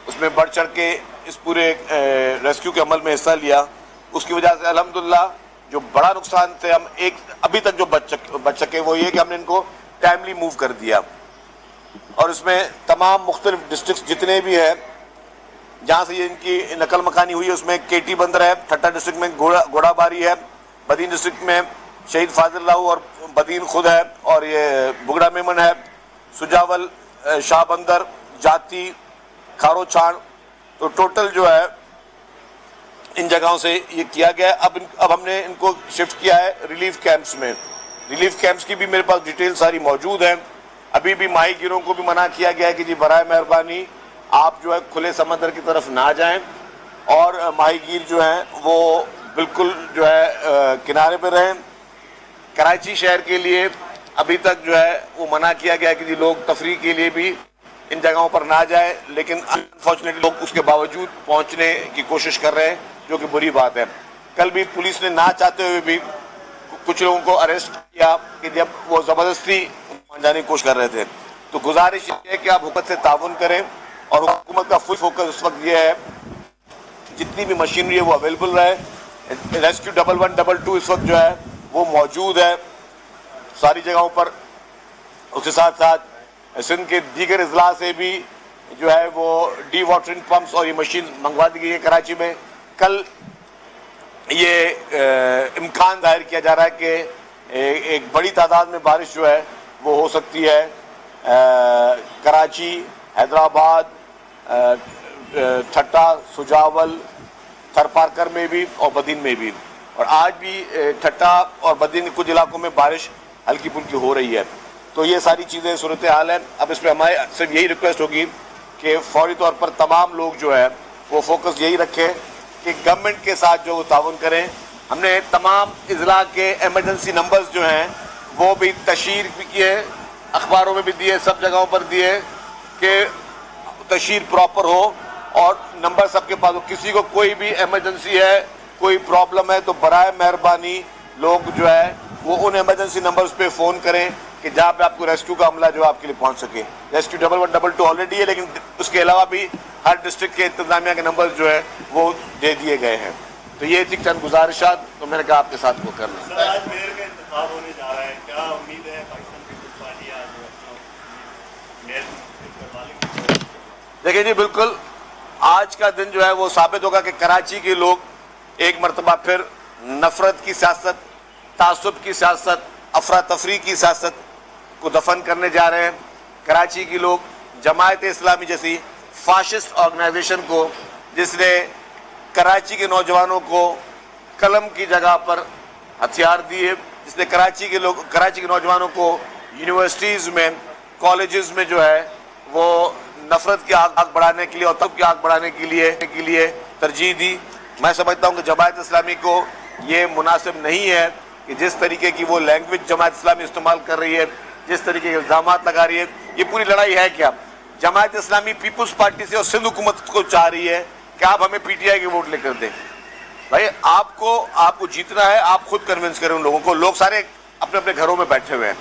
उसमें बढ़ चढ़ के इस पूरे रेस्क्यू के अमल में हिस्सा लिया। उसकी वजह से अल्हम्दुलिल्लाह जो बड़ा नुकसान से हम एक अभी तक जो बच सके वो ये कि हमने इनको टाइमली मूव कर दिया। और इसमें तमाम मुख्तलिफ डिस्ट्रिक्ट जितने भी हैं जहाँ से ये इनकी नकल मकानी हुई है, उसमें केटी बंदर है, ठट्टा डिस्ट्रिक्ट में घोड़ाबारी है, बदीन डिस्ट्रिक्ट में शहीद फाजिल्लाहू और बदीन खुद है, और ये बुगड़ा मेमन है, सुजावल, शाह बंदर, जाती, खारो छाण। तो टोटल जो है इन जगहों से ये किया गया है। अब हमने इनको शिफ्ट किया है रिलीफ कैंप्स में। रिलीफ कैंप्स की भी मेरे पास डिटेल सारी मौजूद है। अभी भी माहीगीरों को भी मना किया गया है कि जी बराए मेहरबानी आप जो है खुले समंदर की तरफ ना जाएं, और माहीगीर जो हैं वो बिल्कुल जो है किनारे पर रहें। कराची शहर के लिए अभी तक जो है वो मना किया गया कि जी लोग तफरीह के लिए भी इन जगहों पर ना जाए, लेकिन अनफॉर्चुनेटली लोग उसके बावजूद पहुंचने की कोशिश कर रहे हैं, जो कि बुरी बात है। कल भी पुलिस ने ना चाहते हुए भी कुछ लोगों को अरेस्ट किया कि जब वो ज़बरदस्ती जाने की कोशिश कर रहे थे। तो गुजारिश ये है कि आप हुकूमत से ताउन करें, और हुकूमत का फुल फोकस इस वक्त ये है जितनी भी मशीनरी है वो अवेलेबल रहे। रेस्क्यू 1112 इस वक्त जो है वो मौजूद है सारी जगहों पर। उसके साथ साथ सिंध के दीगर अजला से भी जो है वो डी वाटरिंग पम्प्स और ये मशीन मंगवा दी गई है कराची में। कल ये इम्कान जाहिर किया जा रहा है कि एक बड़ी तादाद में बारिश जो है वो हो सकती है कराची, हैदराबाद, ठट्टा, सुजावल, थरपारकर में भी और बदीन में भी। और आज भी ठट्टा और बदीन के कुछ इलाकों में बारिश हल्की फुल्की हो रही है। तो ये सारी चीज़ें सूरत हाल है। अब इसमें हमारे सिर्फ यही रिक्वेस्ट होगी कि फौरी तौर पर तमाम लोग जो है वो फोकस यही रखें कि गवर्नमेंट के साथ जो ताउन करें। हमने तमाम इजला के एमरजेंसी नंबर्स जो हैं वो भी तशहीर भी किए, अखबारों में भी दिए, सब जगहों पर दिए कि तशहीर प्रॉपर हो और नंबर सबके पास हो। किसी को कोई भी इमरजेंसी है, कोई प्रॉब्लम है, तो बराए मेहरबानी लोग जो है वो उन इमरजेंसी नंबर्स पे फ़ोन करें कि जहाँ पे आपको रेस्क्यू का अमला जो आपके लिए पहुँच सके। रेस्क्यू 1112 ऑलरेडी है, लेकिन उसके अलावा भी हर डिस्ट्रिक्ट के इंतजामिया के नंबर जो है वो दे दिए गए हैं। तो ये थी चंद गुजारिशात, तो मैंने कहा आपके साथ वो कर लें। आज मेयर का इंतखाब होने जा रहा है, क्या उम्मीद है पाकिस्तान पीपल्स पार्टी आज मेयर करवा लेंगे? देखिए जी, बिल्कुल आज का दिन जो है वो साबित होगा कि कराची के लोग एक मरतबा फिर नफरत की सियासत, तासुब की सियासत, अफरा तफरी की सियासत को दफन करने जा रहे हैं। कराची के लोग जमायत इस्लामी जैसी फाशिस्ट ऑर्गेनाइजेशन को, जिसने कराची के नौजवानों को कलम की जगह पर हथियार दिए, जिसने कराची के नौजवानों को यूनिवर्सिटीज़ में, कॉलेजेस में जो है वो नफरत की आग बढ़ाने के लिए और तब की आग बढ़ाने के लिए तरजीह दी। मैं समझता हूँ कि जमायत इस्लामी को ये मुनासिब नहीं है कि जिस तरीके की वो लैंग्वेज जमायत इस्लामी इस्तेमाल कर रही है, जिस तरीके के इल्ज़ामात लगा रही है। ये पूरी लड़ाई है क्या? जमायत इस्लामी पीपुल्स पार्टी से और सिंध हुकूमत को चाह रही है कि आप हमें पीटीआई के वोट लेकर दें। भाई आपको जीतना है, आप खुद कन्विंस करें उन लोगों को। लोग सारे अपने अपने घरों में बैठे हुए हैं।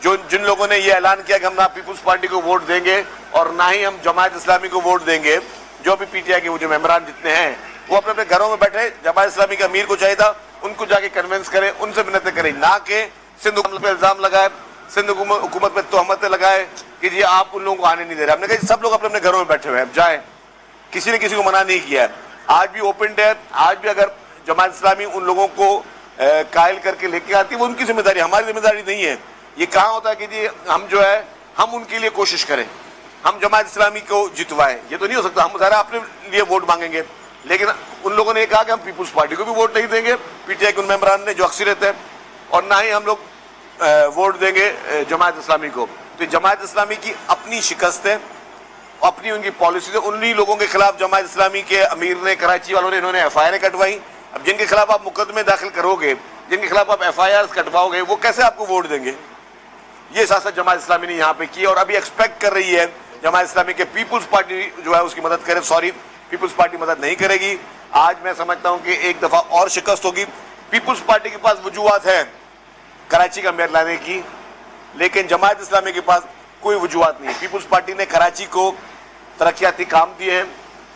जिन लोगों ने ये ऐलान किया कि हम ना पीपुल्स पार्टी को वोट देंगे और ना ही हम जमायत इस्लामी को वोट देंगे, जो भी पीटीआई के वो जो मेंबरान जितने हैं वो अपने अपने घरों में बैठे। जमायत इस्लामी के अमीर को चाहिए था उनको जाके कन्विंस करें, उनसे मिन्नतें करें, ना कि सिंध हुकूमत पे इल्जाम लगाए, सिंध हुकूमत पे तोहमतें लगाए कि जी आप उन लोगों को आने नहीं दे रहे। हमने कहा सब लोग अपने अपने घरों में बैठे हुए हैं, जाए, किसी ने किसी को मना नहीं किया है। आज भी ओपन डे, आज भी अगर जमात इस्लामी उन लोगों को कायल करके लेके आती है वो उनकी जिम्मेदारी, हमारी जिम्मेदारी नहीं है। ये कहाँ होता है कि जी हम जो है हम उनके लिए कोशिश करें, हम जमात इस्लामी को जितवाएं। ये तो नहीं हो सकता। हम ज़रा अपने लिए वोट मांगेंगे, लेकिन उन लोगों ने कहा कि हम पीपुल्स पार्टी को भी वोट नहीं देंगे, पीटीआई के उन मेंबरान ने जो अक्सरियत है, और ना ही हम लोग वोट देंगे जमात इस्लामी को। तो जमात इस्लामी की अपनी शिकस्त है, अपनी उनकी पॉलिसी है। उन्हीं लोगों के खिलाफ जमात इस्लामी के अमीर ने, कराची वालों ने, इन्होंने FIR कटवाई। अब जिनके खिलाफ आप मुकदमे दाखिल करोगे, जिनके खिलाफ आप FIR कटवाओगे, वो कैसे आपको वोट देंगे? ये सियासत जमात इस्लामी ने यहाँ पे की और अभी एक्सपेक्ट कर रही है जमात इस्लामी के पीपुल्स पार्टी जो है उसकी मदद करे। सॉरी, पीपुल्स पार्टी मदद नहीं करेगी। आज मैं समझता हूँ कि एक दफा और शिकस्त होगी। पीपुल्स पार्टी के पास वजूहात है कराची का मेयर लाने की, लेकिन जमात इस्लामी के पास कोई वजूहत नहीं है। पीपुल्स पार्टी ने कराची को तरक्याती काम दिए हैं,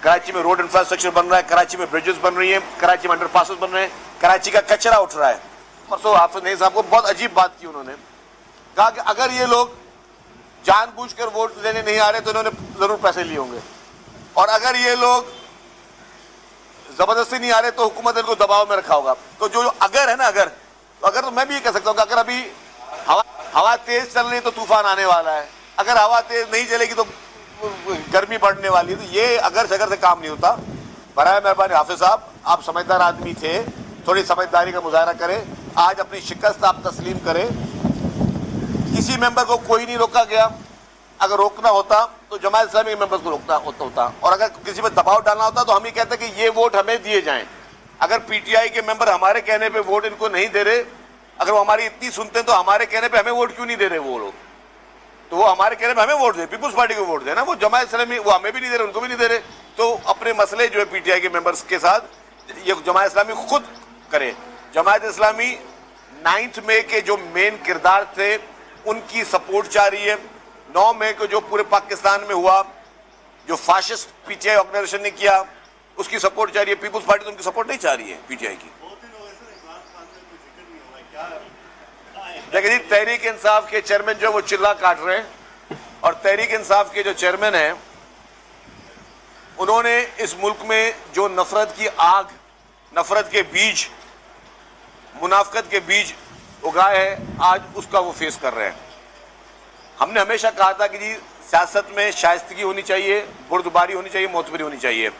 कराची में रोड इंफ्रास्ट्रक्चर बन रहा है, कराची में ब्रिजेस बन रही हैं, कराची में अंडरपासेस बन रहे हैं, कराची का कचरा उठ रहा है। परसों हाफिज नईम साहब को बहुत अजीब बात की, उन्होंने कहा कि अगर ये लोग जानबूझकर वोट देने नहीं आ रहे तो इन्होंने जरूर पैसे लिए होंगे, और अगर ये लोग जबरदस्ती नहीं आ रहे तो हुकूमत इनको दबाव में रखा होगा। तो जो अगर है ना, अगर तो मैं भी ये कह सकता हूँ कि अगर अभी हवा तेज चल रही है तो तूफान आने वाला है, अगर हवा तेज नहीं चलेगी तो गर्मी बढ़ने वाली है। तो ये अगर शगर से काम नहीं होता। बराए मेहरबानी हाफिज साहब, आप समझदार आदमी थे, थोड़ी समझदारी का मुजाहरा करें। आज अपनी शिकस्त आप तस्लीम करें। किसी मेंबर को कोई नहीं रोका गया। अगर रोकना होता तो जमात इस्लामी के मेंबर्स को रोकना होता, और अगर किसी पर दबाव डालना होता तो हम ही कहते कि ये वोट हमें दिए जाएं। अगर पीटीआई के मेंबर हमारे कहने पे वोट इनको नहीं दे रहे, अगर वो हमारी इतनी सुनते हैं तो हमारे कहने पे हमें वोट क्यों नहीं दे रहे वो लोग? तो वो हमारे कहने पे हमें वोट दे, पीपुल्स पार्टी को वोट देना। वो जमात इस्लामी वो हमें भी नहीं दे रहे, उनको भी नहीं दे रहे। तो अपने मसले जो है पीटीआई के मेंबर्स के साथ ये जमात इस्लामी खुद करे। जमात इस्लामी 9 मई के जो मेन किरदार थे उनकी सपोर्ट चाह रही है। 9 मई को जो पूरे पाकिस्तान में हुआ, जो फाशिस्ट पीटीआई ऑर्गेनाइजेशन ने किया, उसकी सपोर्ट चाह रही है। पीपुल्स पार्टी तो उनकी सपोर्ट नहीं चाह रही है पीटीआई की। देखिए जी, तहरीक इंसाफ के चेयरमैन जो है वो चिल्ला काट रहे हैं, और तहरीक इंसाफ के जो चेयरमैन हैं उन्होंने इस मुल्क में जो नफरत की आग, नफरत के बीज, मुनाफकत के बीज उगाए हैं, आज उसका वो फेस कर रहे हैं। हमने हमेशा कहा था कि जी सियासत में शाइस्तगी होनी चाहिए, बुर्दबारी होनी चाहिए, मोतबरी होनी चाहिए।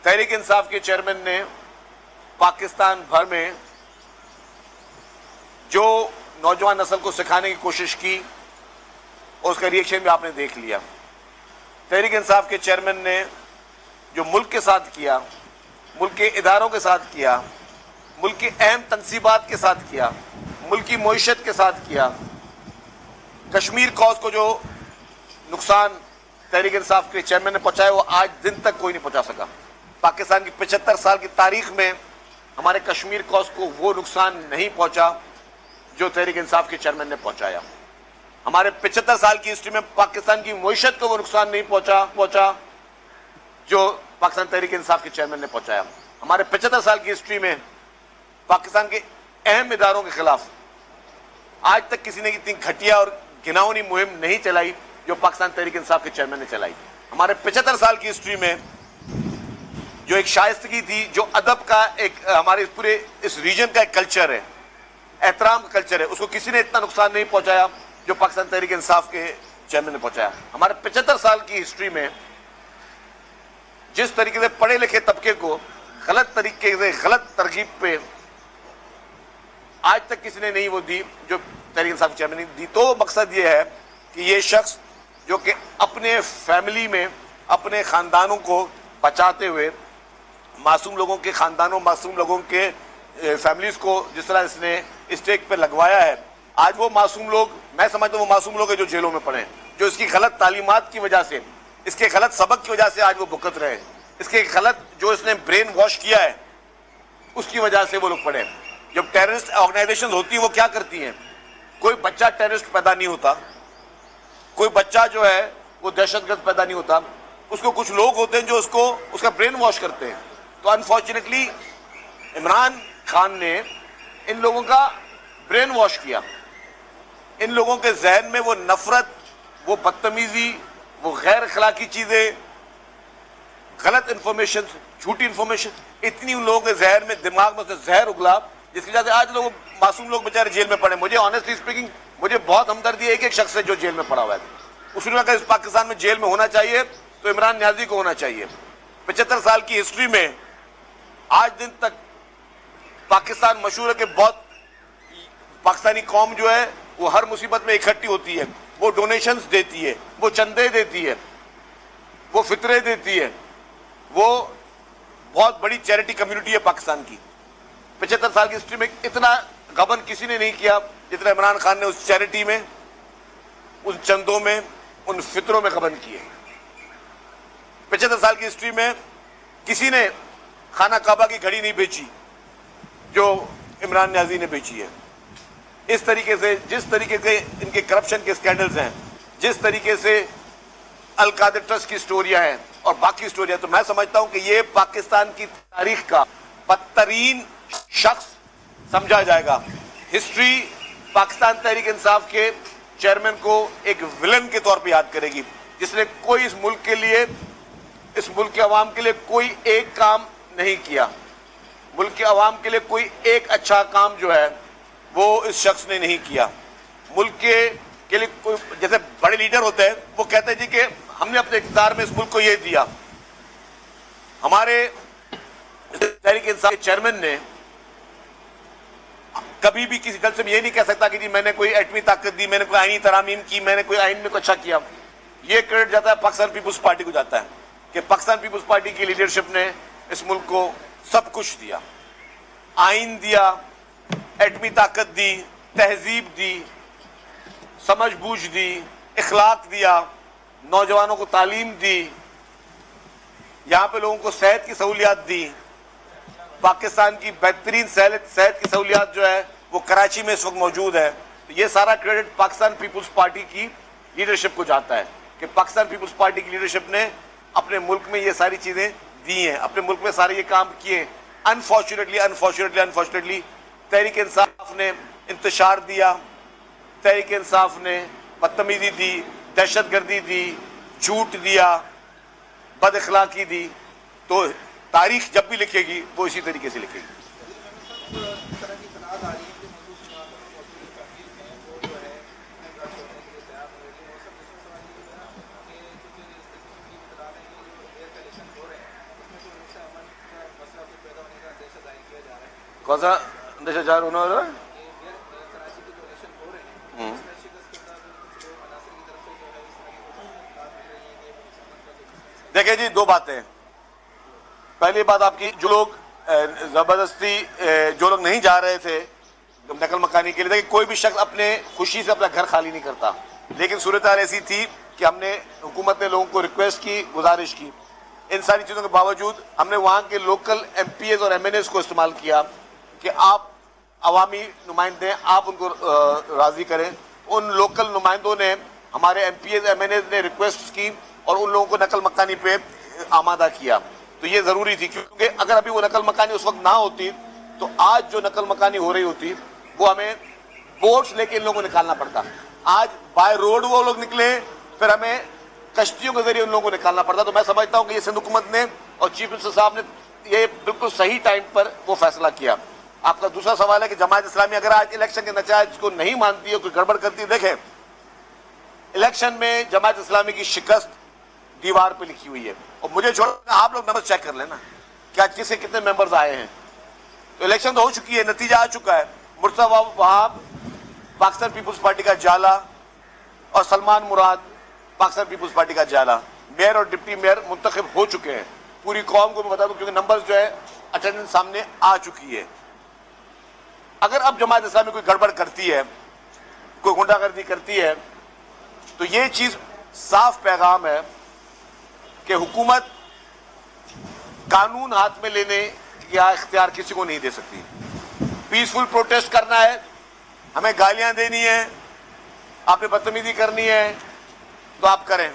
तहरीक इंसाफ के चेयरमैन ने पाकिस्तान भर में जो नौजवान नस्ल को सिखाने की कोशिश की, और उसका रिएक्शन भी आपने देख लिया। तहरीक इंसाफ के चेयरमैन ने जो मुल्क के साथ किया, मुल्क के इदारों के साथ किया, मुल्क की अहम तनसीबात के साथ किया, मुल्क की मईशत के साथ किया, कश्मीर कॉज को जो नुकसान तहरीक इंसाफ के चेयरमैन ने पहुंचाया वो आज दिन तक कोई नहीं पहुंचा सका। पाकिस्तान की 75 साल की तारीख में हमारे कश्मीर कॉज को वो नुकसान नहीं पहुंचा जो तहरीक इंसाफ के चेयरमैन ने पहुंचाया। हमारे 75 साल की हिस्ट्री में पाकिस्तान की मईशत को वो नुकसान नहीं पहुंचा जो पाकिस्तान तहरीक इंसाफ के चेयरमैन ने पहुंचाया। हमारे 75 साल की हिस्ट्री में पाकिस्तान के अहम इदारों के खिलाफ आज तक किसी ने इतनी घटिया और घिनौनी मुहिम नहीं चलाई जो पाकिस्तान तहरीक इंसाफ के चेयरमैन ने चलाई। हमारे 75 साल की हिस्ट्री में जो एक शाइस्तगी थी, जो अदब का एक हमारे पूरे इस रीजन का एक कल्चर है, एहतराम का कल्चर है, उसको किसी ने इतना नुकसान नहीं पहुंचाया जो पाकिस्तान तहरीक इंसाफ के चेयरमैन ने पहुंचाया। हमारे 75 साल की हिस्ट्री में जिस तरीके से पढ़े लिखे तबके को गलत तरीके से, गलत तरकीब पे आज तक किसी ने नहीं वो दी जो तहरीक इंसाफ के चेयरमैन ने दी। तो मकसद ये है कि ये शख्स जो कि अपने फैमिली में अपने खानदानों को बचाते हुए, मासूम लोगों के खानदानों, मासूम लोगों के फैमिलीज को जिस तरह इसने स्टेक पे लगवाया है, आज वो मासूम लोग, मैं समझता हूँ वो मासूम लोग हैं जो जेलों में पड़े हैं, जो इसकी गलत तालीमात की वजह से, इसके गलत सबक की वजह से आज वो भुगत रहे हैं, इसके गलत जो इसने ब्रेन वॉश किया है उसकी वजह से वो लोग पड़े हैं। जब टेररिस्ट ऑर्गेनाइजेशन होती है वो क्या करती हैं? कोई बच्चा टेररिस्ट पैदा नहीं होता, कोई बच्चा जो है वो दहशतगर्द पैदा नहीं होता, उसको कुछ लोग होते हैं जो उसका ब्रेन वॉश करते हैं। तो अनफॉर्चुनेटली इमरान खान ने इन लोगों का ब्रेन वॉश किया। इन लोगों के जहन में वो नफरत, वो बदतमीजी, वो गैर अखलाकी चीजें, गलत इंफॉर्मेशन, झूठी इंफॉर्मेशन, इतनी उन लोगों के जहन में, दिमाग में से जहर उगला जिसकी वजह से आज लोग, मासूम लोग बेचारे जेल में पड़े। मुझे ऑनेस्टली स्पीकिंग मुझे बहुत हमदर्दी है एक शख्स से जो जेल में पड़ा हुआ है। उसने अगर इस पाकिस्तान में जेल में होना चाहिए तो इमरान न्याजी को होना चाहिए। 75 साल की हिस्ट्री में आज दिन तक पाकिस्तान मशहूर है कि बहुत पाकिस्तानी कौम जो है वो हर मुसीबत में इकट्ठी होती है, वो डोनेशंस देती है, वो चंदे देती है, वो फितरे देती है, वो बहुत बड़ी चैरिटी कम्युनिटी है पाकिस्तान की। 75 साल की हिस्ट्री में इतना गबन किसी ने नहीं किया जितना इमरान खान ने उस चैरिटी में, उन चंदों में, उन फितरों में गबन किए। 75 साल की हिस्ट्री में किसी ने खाना काबा की घड़ी नहीं बेची जो इमरान न्याजी ने बेची है। इस तरीके से, जिस तरीके से इनके करप्शन के स्कैंडल्स हैं, जिस तरीके से अल-कादर ट्रस्ट की स्टोरियां हैं और बाकी स्टोरियां, तो मैं समझता हूं कि ये पाकिस्तान की तारीख का बदतरीन शख्स समझा जाएगा। हिस्ट्री पाकिस्तान तहरीक इंसाफ के चेयरमैन को एक विलन के तौर पे याद करेगी, जिसने कोई इस मुल्क के लिए, इस मुल्क के अवाम के लिए कोई एक काम नहीं किया। मुल्क के अवाम के लिए कोई एक अच्छा काम जो है वो इस शख्स ने नहीं किया। मुल्क के लिए कोई, जैसे बड़े लीडर होते हैं वो कहते हैं जी कि हमने अपने इक़्तिदार में इस मुल्क को ये दिया। हमारे तहरीक इंसाफ के चेयरमैन ने कभी भी किसी दल से ये नहीं कह सकता कि जी मैंने कोई एटमी ताकत दी, मैंने कोई आईनी तरामीम की, मैंने कोई आइन में कुछ अच्छा किया। ये क्रेडिट जाता है पाकिस्तान पीपुल्स पार्टी को जाता है कि पाकिस्तान पीपुल्स पार्टी की लीडरशिप ने इस मुल्क को सब कुछ दिया, आइन दिया, एटमी ताकत दी, तहजीब दी, समझ बूझ दी, इखलाक दिया, नौजवानों को तालीम दी, यहां पे लोगों को सेहत की सहूलियात दी। पाकिस्तान की बेहतरीन सेहत की सहूलियात जो है वो कराची में इस वक्त मौजूद है। तो ये सारा क्रेडिट पाकिस्तान पीपुल्स पार्टी की लीडरशिप को जाता है कि पाकिस्तान पीपुल्स पार्टी की लीडरशिप ने अपने मुल्क में ये सारी चीजें दी हैं, अपने मुल्क में सारे ये काम किए। अनफॉर्चुनेटली तहरीक इंसाफ ने इंतशार दिया, तहरीक इंसाफ ने बदतमीजी दी, दहशतगर्दी दी, झूठ दिया, बद अखलाकी दी। तो तारीख जब भी लिखेगी वो इसी तरीके से लिखेगी। कौन सा दहशतगर्द होना हो रहा है? देखिए जी, दो बातें। पहली बात आपकी, जो लोग जबरदस्ती, जो लोग नहीं जा रहे थे नकल मकानी के लिए, देखिए कोई भी शख्स अपने खुशी से अपना घर खाली नहीं करता, लेकिन सूरत हाल ऐसी थी कि हमने, हुकूमत ने लोगों को रिक्वेस्ट की, गुजारिश की। इन सारी चीज़ों के बावजूद हमने वहाँ के लोकल MPs और MNAs को इस्तेमाल किया कि आप अवामी नुमाइंदे, आप उनको राज़ी करें। उन लोकल नुमाइंदों ने, हमारे MPs MNAs ने रिक्वेस्ट की और उन लोगों को नकल मकानी पे आमादा किया। तो ये ज़रूरी थी, क्योंकि अगर अभी वो नकल मकानी उस वक्त ना होती तो आज जो नकल मकानी हो रही होती वो हमें बोट्स लेके इन लोगों को निकालना पड़ता। आज बाय रोड वो लोग निकले, फिर हमें कश्तियों के जरिए उन लोगों को निकालना पड़ता। तो मैं समझता हूँ कि ये सिंध हुकूमत ने और चीफ मिनिस्टर साहब ने ये बिल्कुल सही टाइम पर वो फैसला किया। आपका दूसरा सवाल है कि जमात इस्लामी अगर आज इलेक्शन के नतीजे को नहीं मानती है, कोई गड़बड़ करती है, देखें इलेक्शन में जमात इस्लामी की शिकस्त दीवार पे लिखी हुई है। और मुझे छोड़कर आप लोग नंबर चेक कर लेना कि आज किसके कितने मेंबर्स आए हैं। तो इलेक्शन तो हो चुकी है, नतीजा आ चुका है। मुर्तज़ा वहाब पाकिस्तान पीपुल्स पार्टी का जाला और सलमान मुराद पाकिस्तान पीपुल्स पार्टी का जाला, मेयर और डिप्टी मेयर मुंतखब हो चुके हैं। पूरी कौम को मैं बता दूं, क्योंकि नंबर्स जो है अटेंडेंस सामने आ चुकी है। अगर अब जमात इस्लामी कोई गड़बड़ करती है, कोई गुंडागर्दी करती है, तो ये चीज साफ पैगाम है कि हुकूमत कानून हाथ में लेने का इख्तियार किसी को नहीं दे सकती। पीसफुल प्रोटेस्ट करना है, हमें गालियां देनी है, आपने बदतमीजी करनी है तो आप करें,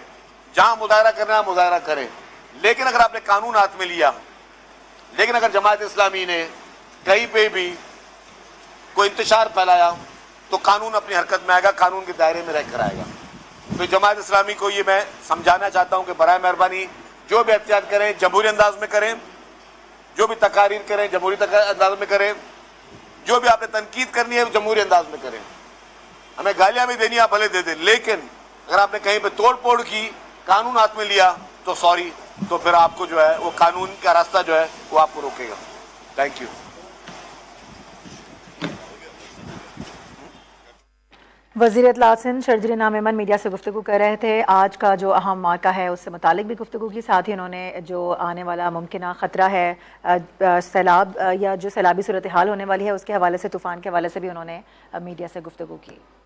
जहां मुजाहरा करना है मुजाहरा करें। लेकिन अगर आपने कानून हाथ में लिया, लेकिन अगर जमात इस्लामी ने कहीं पे भी कोई इंतशार फैलाया तो कानून अपनी हरकत में आएगा, कानून के दायरे में रहकर आएगा। तो जमात इस्लामी को ये मैं समझाना चाहता हूं कि बराए मेहरबानी जो भी एहतियात करें जमहूरी अंदाज में करें, जो भी तकारीर करें जमहूरी अंदाज में करें, जो भी आपने तनकीद करनी है जमहूरी अंदाज में करें। हमें गालियां भी देनी आप भले दे दें, लेकिन अगर आपने कहीं पे तोड़ फोड़ की, कानून हाथ में लिया तो सॉरी, तो फिर आपको जो है वो कानून का रास्ता जो है वो आपको रोकेगा। Thank you. वज़ीर इत्तलात सिंध शर्जील इनाम मेमन मीडिया से गुफ्तगू कर रहे थे। आज का जो अहम मौका है उससे मुतालिक भी गुफ्तगू की, साथ ही उन्होंने जो आने वाला मुमकिन ख़तरा है सैलाब या जो सैलाबी सूरत हाल होने वाली है उसके हवाले से, तूफ़ान के हवाले से भी उन्होंने मीडिया से गुफ्तगू की।